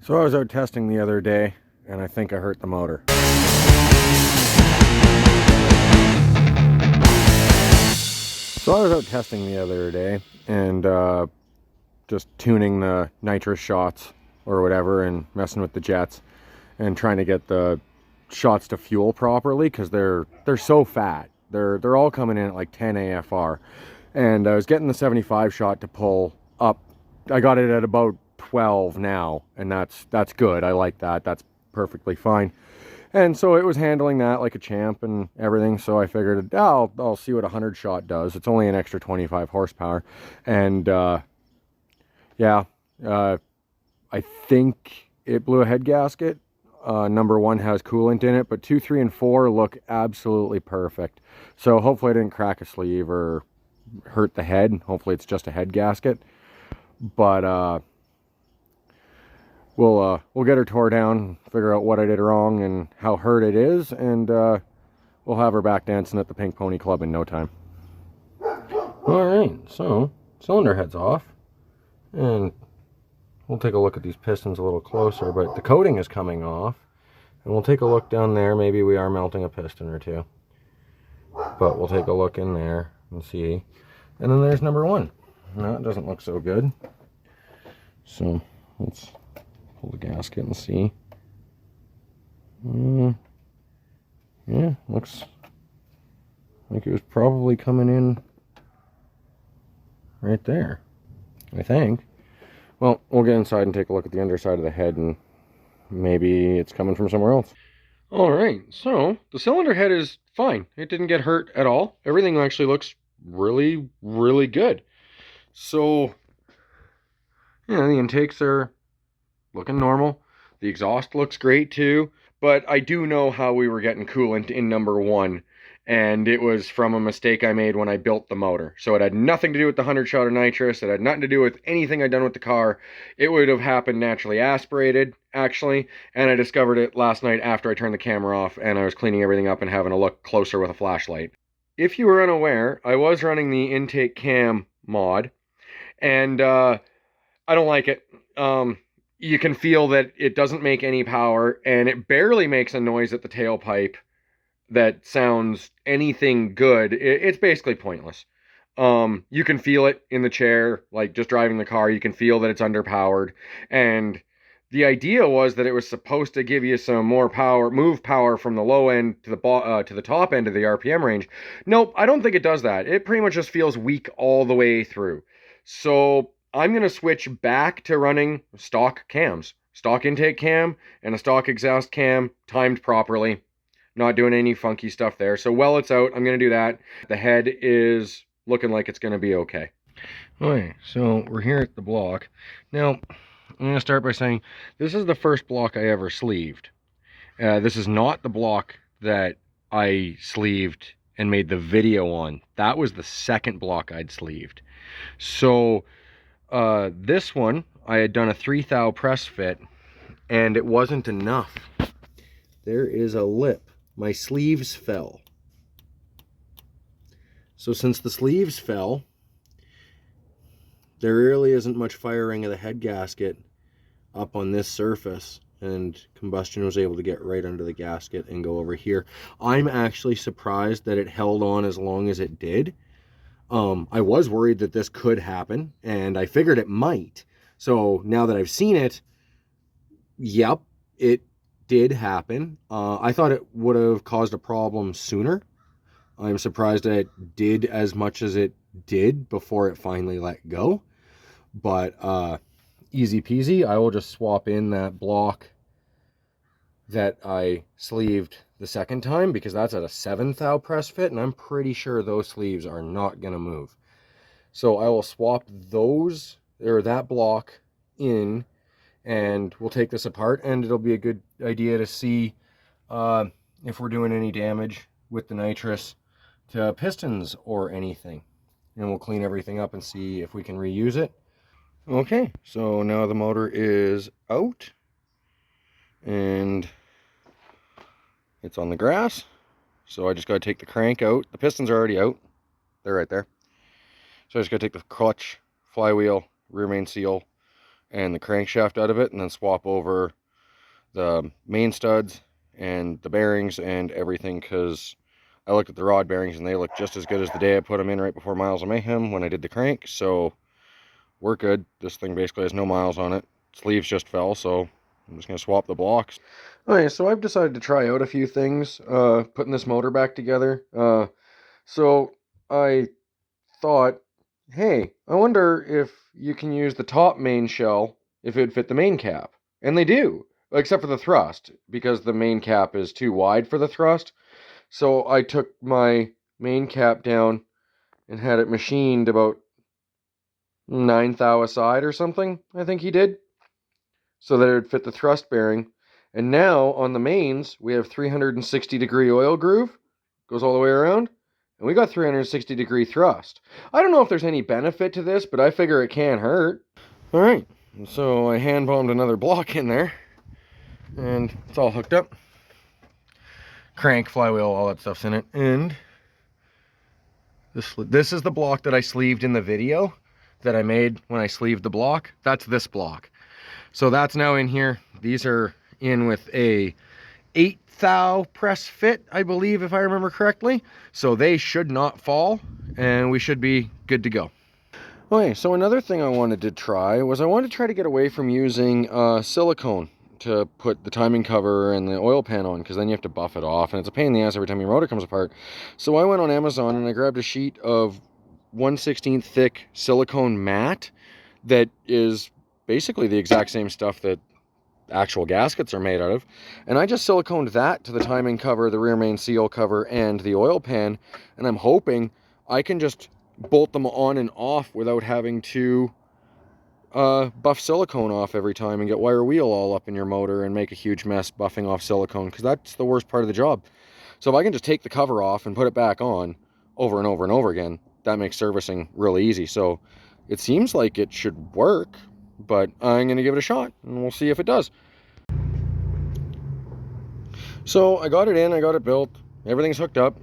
So I was out testing the other day, and I think I hurt the motor. So I was out testing the other day, and just tuning the nitrous shots or whatever, and messing with the jets, and trying to get the shots to fuel properly, because they're so fat. They're all coming in at like 10 AFR, and I was getting the 75 shot to pull up. I got it at about 12 now, and that's good. I like that. That's perfectly fine. And so it was handling that like a champ and everything. So I figured, I'll see what a 100 shot does. It's only an extra 25 horsepower, and yeah, I think it blew a head gasket. Number 1 has coolant in it, but 2, 3, and 4 look absolutely perfect. So hopefully I didn't crack a sleeve or hurt the head. Hopefully it's just a head gasket. But we'll get her tore down, figure out what I did wrong and how hurt it is, and we'll have her back dancing at the Pink Pony Club in no time. Alright, so cylinder head's off, and we'll take a look at these pistons a little closer, but the coating is coming off, and we'll take a look down there. Maybe we are melting a piston or two, but we'll take a look in there and see. And then there's number 1. No, it doesn't look so good. So let's pull the gasket and see. Yeah, looks like it was probably coming in right there, I think. Well, we'll get inside and take a look at the underside of the head, and maybe it's coming from somewhere else. Alright, so the cylinder head is fine. It didn't get hurt at all. Everything actually looks really, really good. So, yeah, the intakes are looking normal. The exhaust looks great too. But I do know how we were getting coolant in number 1. And it was from a mistake I made when I built the motor. So it had nothing to do with the 100 shot of nitrous. It had nothing to do with anything I'd done with the car. It would have happened naturally aspirated, actually. And I discovered it last night after I turned the camera off and I was cleaning everything up and having a look closer with a flashlight. If you were unaware, I was running the intake cam mod. And I don't like it. You can feel that it doesn't make any power, and it barely makes a noise at the tailpipe that sounds anything good. It's basically pointless. You can feel it in the chair, like just driving the car. You can feel that it's underpowered, and the idea was that it was supposed to give you some more power, move power from the low end to the top end of the RPM range. Nope, I don't think it does that. It pretty much just feels weak all the way through. So I'm going to switch back to running stock cams. Stock intake cam and a stock exhaust cam timed properly. Not doing any funky stuff there. So while it's out, I'm going to do that. The head is looking like it's going to be okay. Okay, so we're here at the block. Now, I'm going to start by saying this is the first block I ever sleeved. This is not the block that I sleeved and made the video on. That was the second block I'd sleeved. So this one, I had done a 3 thou press fit, and it wasn't enough. There is a lip. My sleeves fell. So since the sleeves fell, there really isn't much firing of the head gasket up on this surface, and combustion was able to get right under the gasket and go over here. I'm actually surprised that it held on as long as it did. I was worried that this could happen, and I figured it might. So now that I've seen it, yep, it did happen. I thought it would have caused a problem sooner. I'm surprised that it did as much as it did before it finally let go. But easy peasy. I will just swap in that block that I sleeved the second time, because that's at a 7 thou press fit, and I'm pretty sure those sleeves are not going to move. So I will swap those, or that block, in, and we'll take this apart, and it'll be a good idea to see if we're doing any damage with the nitrous to pistons or anything. And we'll clean everything up and see if we can reuse it. Okay, so now the motor is out, and it's on the grass. So I just got to take the crank out. The pistons are already out. They're right there. So I just got to take the clutch, flywheel, rear main seal, and the crankshaft out of it, and then swap over the main studs and the bearings and everything, because I looked at the rod bearings and they look just as good as the day I put them in right before Miles of Mayhem when I did the crank. So we're good. This thing basically has no miles on it. Sleeves just fell, so I'm just going to swap the blocks. Okay, so I've decided to try out a few things, putting this motor back together. So I thought, hey, I wonder if you can use the top main shell if it would fit the main cap. And they do, except for the thrust, because the main cap is too wide for the thrust. So I took my main cap down and had it machined about 9 thou a side or something, I think he did, so that it would fit the thrust bearing. And now on the mains, we have 360-degree oil groove, goes all the way around, and we got 360-degree thrust. I don't know if there's any benefit to this, but I figure it can't hurt. All right, so I hand bombed another block in there, and it's all hooked up. Crank, flywheel, all that stuff's in it. And this is the block that I sleeved in the video that I made when I sleeved the block. That's this block. So that's now in here. These are in with a 8 thou press fit, I believe, if I remember correctly. So they should not fall, and we should be good to go. Okay, so another thing I wanted to try was I wanted to try to get away from using silicone to put the timing cover and the oil pan on, because then you have to buff it off, and it's a pain in the ass every time your motor comes apart. So I went on Amazon and I grabbed a sheet of 1/16 thick silicone mat that is basically the exact same stuff that actual gaskets are made out of, and I just siliconed that to the timing cover, the rear main seal cover, and the oil pan, and I'm hoping I can just bolt them on and off without having to buff silicone off every time and get wire wheel all up in your motor and make a huge mess buffing off silicone, because that's the worst part of the job. So if I can just take the cover off and put it back on over and over and over again, that makes servicing really easy. So it seems like it should work, but I'm going to give it a shot and we'll see if it does. So I got it in, I got it built, everything's hooked up,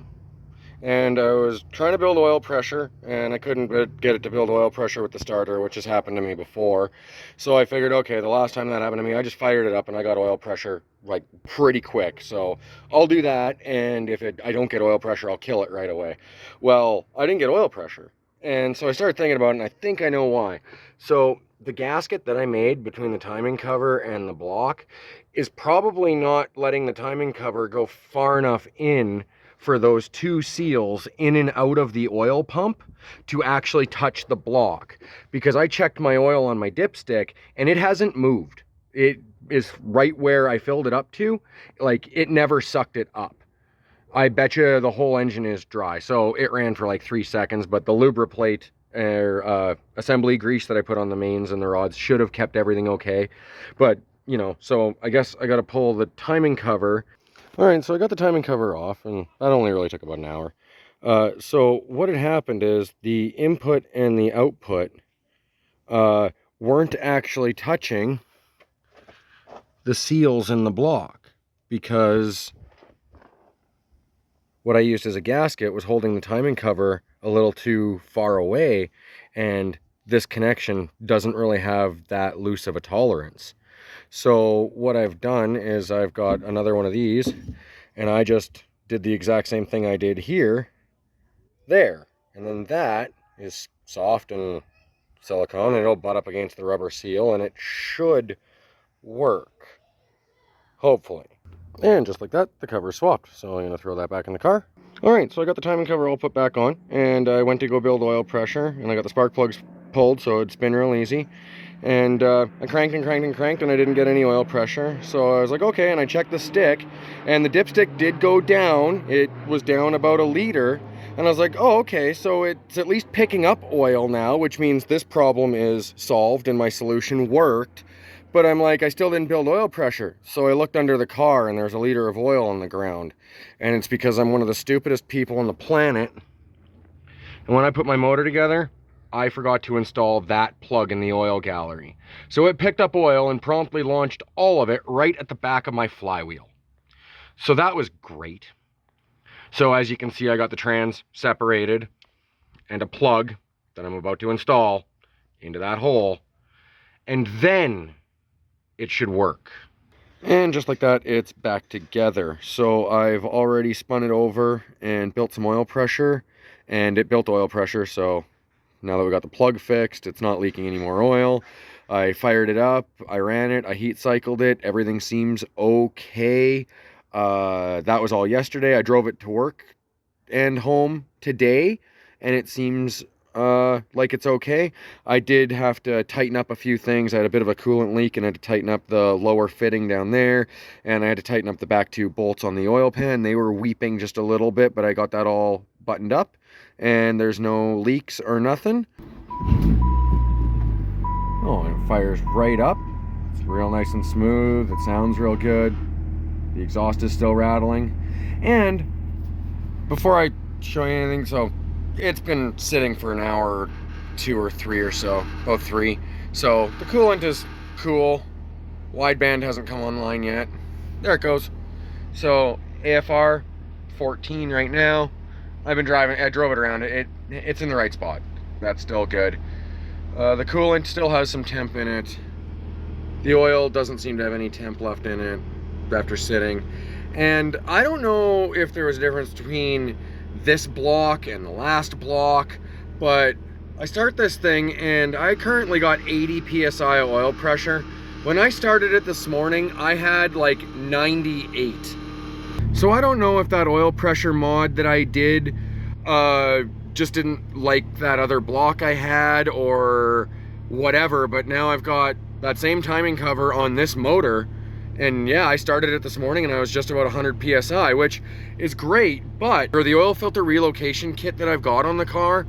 and I was trying to build oil pressure, and I couldn't get it to build oil pressure with the starter, which has happened to me before. So I figured, okay, the last time that happened to me, I just fired it up and I got oil pressure like pretty quick. So I'll do that, and if I don't get oil pressure, I'll kill it right away. Well, I didn't get oil pressure, and so I started thinking about it, and I think I know why. So the gasket that I made between the timing cover and the block is probably not letting the timing cover go far enough in for those two seals in and out of the oil pump to actually touch the block, because I checked my oil on my dipstick and it hasn't moved. It is right where I filled it up to. Like, it never sucked it up. I bet you the whole engine is dry. So it ran for like 3 seconds, but the lubriplate or assembly grease that I put on the mains and the rods should have kept everything okay. But, you know, so I guess I got to pull the timing cover. All right, so I got the timing cover off, and that only really took about an hour. So what had happened is the input and the output weren't actually touching the seals in the block, because what I used as a gasket was holding the timing cover a little too far away, and this connection doesn't really have that loose of a tolerance. So what I've done is I've got another one of these, and I just did the exact same thing I did here, there. And then that is soft and silicone, and it'll butt up against the rubber seal, and it should work. Hopefully. And just like that, the cover is swapped. So I'm going to throw that back in the car. Alright, so I got the timing cover all put back on, and I went to go build oil pressure, and I got the spark plugs pulled so it'd spin real easy. And I cranked and cranked and cranked, and I didn't get any oil pressure. So I was like, okay, and I checked the stick, and the dipstick did go down. It was down about 1 liter. And I was like, oh, okay, so it's at least picking up oil now, which means this problem is solved and my solution worked. But I'm like, I still didn't build oil pressure. So I looked under the car and there's 1 liter of oil on the ground. And it's because I'm one of the stupidest people on the planet. And when I put my motor together, I forgot to install that plug in the oil gallery. So it picked up oil and promptly launched all of it right at the back of my flywheel. So that was great. So as you can see, I got the trans separated and a plug that I'm about to install into that hole. and then it should work. And just like that, it's back together. So I've already spun it over and built some oil pressure, and it built oil pressure. So now that we got the plug fixed, it's not leaking any more oil. I fired it up, I ran it, I heat cycled it, everything seems okay. That was all yesterday. I drove it to work and home today, and it seems like it's okay. I did have to tighten up a few things. I had a bit of a coolant leak, and I had to tighten up the lower fitting down there, and I had to tighten up the back two bolts on the oil pan. They were weeping just a little bit, but I got that all buttoned up, and there's no leaks or nothing. Oh, and it fires right up. It's real nice and smooth. It sounds real good. The exhaust is still rattling. And before I show you anything, so it's been sitting for an hour or 2 or 3 or so, about 3. So the coolant is cool. Wideband hasn't come online yet. There it goes. So AFR 14 right now. I've been driving, I drove it around. It's in the right spot. That's still good. The coolant still has some temp in it. The oil doesn't seem to have any temp left in it after sitting. And I don't know if there was a difference between this block and the last block, but I start this thing and I currently got 80 psi oil pressure. When I started it this morning, I had like 98. So I don't know if that oil pressure mod that I did just didn't like that other block I had or whatever, but now I've got that same timing cover on this motor, and yeah, I started it this morning and I was just about 100 psi, which is great, but for the oil filter relocation kit that I've got on the car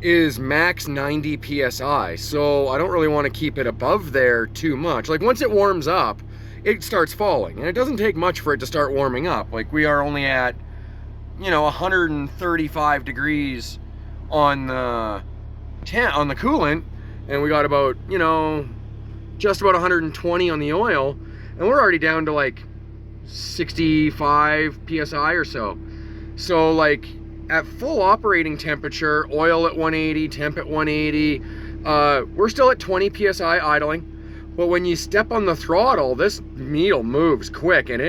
is max 90 psi, so I don't really want to keep it above there too much. Like once it warms up, it starts falling, and it doesn't take much for it to start warming up. Like we are only at, you know, 135 degrees on the coolant, and we got about, you know, just about 120 on the oil, and we're already down to like 65 psi or so. So like at full operating temperature, oil at 180, temp at 180, we're still at 20 psi idling, but when you step on the throttle, this needle moves quick, and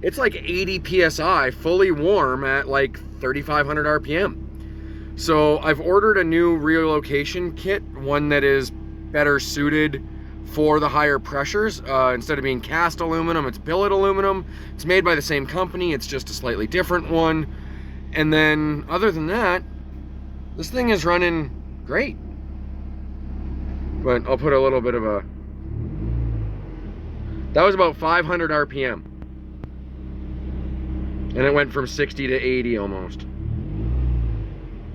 it's like 80 psi fully warm at like 3,500 RPM. So I've ordered a new relocation kit, one that is better suited for the higher pressures. Instead of being cast aluminum, it's billet aluminum. It's made by the same company, it's just a slightly different one. And then other than that, this thing is running great. But I'll put a little bit of a, that was about 500 RPM. And it went from 60 to 80 almost.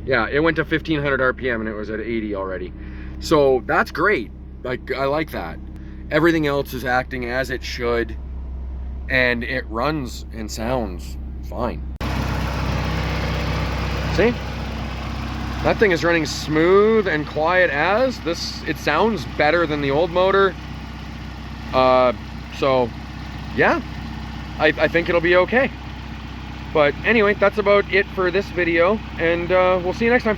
Yeah, it went to 1500 RPM and it was at 80 already. So that's great. Like, I like that. Everything else is acting as it should, and it runs and sounds fine. See? That thing is running smooth and quiet as this. It sounds better than the old motor. So yeah, I think it'll be okay. But anyway, that's about it for this video, and we'll see you next time.